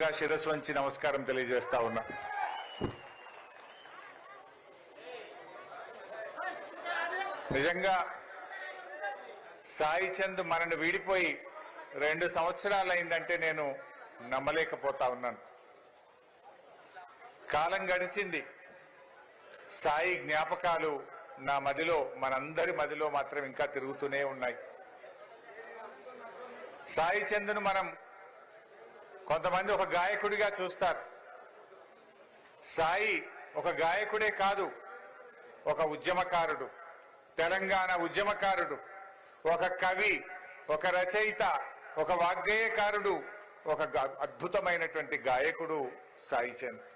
శిరస్సు వంచి నమస్కారం తెలియజేస్తా ఉన్నా. నిజంగా సాయి చంద్ మనను వీడిపోయి 2 సంవత్సరాలు అయిందంటే నేను నమ్మలేకపోతా ఉన్నాను. కాలం గడిచింది, సాయి జ్ఞాపకాలు నా మదిలో, మనందరి మదిలో మాత్రం ఇంకా తిరుగుతూనే ఉన్నాయి. సాయి చంద్ను మనం కొంతమంది ఒక గాయకుడిగా చూస్తారు. సాయి ఒక గాయకుడే కాదు, ఒక ఉద్యమకారుడు, తెలంగాణ ఉద్యమకారుడు, ఒక కవి, ఒక రచయిత, ఒక వాగ్గేయకారుడు, ఒక అద్భుతమైనటువంటి గాయకుడు సాయి చంద్.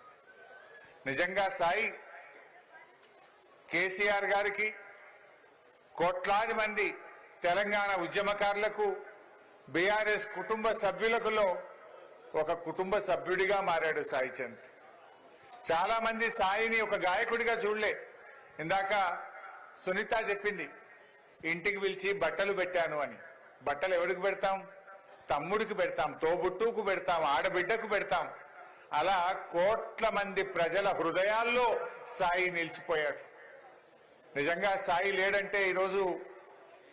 నిజంగా సాయి కేసీఆర్ గారికి, కోట్లాది మంది తెలంగాణ ఉద్యమకారులకు, బీఆర్ఎస్ కుటుంబ సభ్యులకులో ఒక కుటుంబ సభ్యుడిగా మారాడు సాయి చంద్. చాలా మంది సాయిని ఒక గాయకుడిగా చూడలే. ఇందాక సునీత చెప్పింది, ఇంటికి పిలిచి బట్టలు పెట్టాను అని. బట్టలు ఎవరికి పెడతాం? తమ్ముడికి పెడతాం, తోబుట్టుకు పెడతాం, ఆడబిడ్డకు పెడతాం. అలా కోట్ల మంది ప్రజల హృదయాల్లో సాయి నిలిచిపోయాడు. నిజంగా సాయి లేడంటే ఈరోజు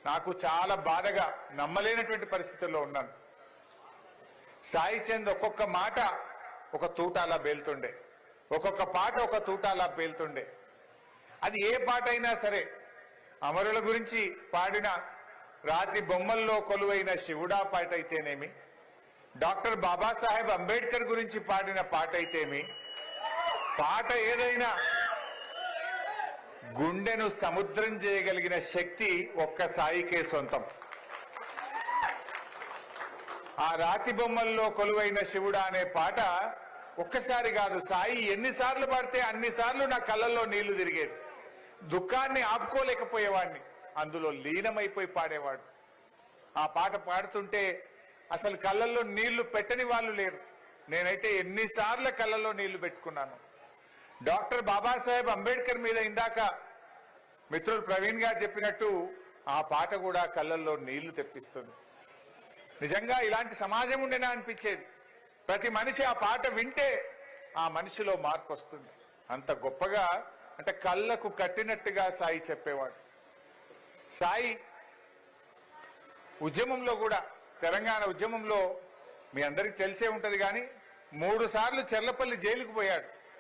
నాకు చాలా బాధగా, నమ్మలేనటువంటి పరిస్థితుల్లో ఉన్నాను. సాయి చంద్ ఒక్కొక్క మాట ఒక తూటాలా పేలుతుండే, ఒక్కొక్క పాట ఒక తూటాలా పేలుతుండే. అది ఏ పాట అయినా సరే, అమరుల గురించి పాడిన రాతి బొమ్మల్లో కొలువైన శివుడా పాట అయితేనేమి, డాక్టర్ బాబాసాహెబ్ అంబేద్కర్ గురించి పాడిన పాట అయితేమి, పాట ఏదైనా గుండెను సముద్రం చేయగలిగిన శక్తి ఒక్క సాయికే సొంతం. ఆ రాతి బొమ్మల్లో కొలువైన శివుడా అనే పాట ఒక్కసారి కాదు, సాయి ఎన్నిసార్లు పాడితే అన్నిసార్లు నా కళ్ళల్లో నీళ్లు తిరిగేది. దుఃఖాన్ని ఆపుకోలేకపోయేవాడిని, అందులో లీనమైపోయి పాడేవాడు. ఆ పాట పాడుతుంటే అసలు కళ్ళల్లో నీళ్లు పెట్టని వాళ్ళు లేరు. నేనైతే ఎన్నిసార్లు కళ్ళల్లో నీళ్లు పెట్టుకున్నాను. డాక్టర్ బాబాసాహెబ్ అంబేద్కర్ మీద ఇందాక మిత్రులు ప్రవీణ్ గారు చెప్పినట్టు ఆ పాట కూడా కళ్ళల్లో నీళ్లు తెప్పిస్తుంది. నిజంగా ఇలాంటి సమాజం ఉండేనా అనిపించేది. ప్రతి మనిషి ఆ పాట వింటే ఆ మనిషిలో మార్పు వస్తుంది. అంత గొప్పగా, అంటే కళ్ళకు కట్టినట్టుగా సాయి చెప్పేవాడు. సాయి ఉద్యమంలో కూడా, తెలంగాణ ఉద్యమంలో మీ అందరికీ తెలిసే ఉంటది, కానీ 3 సార్లు చెర్లపల్లి జైలుకు పోయాడు.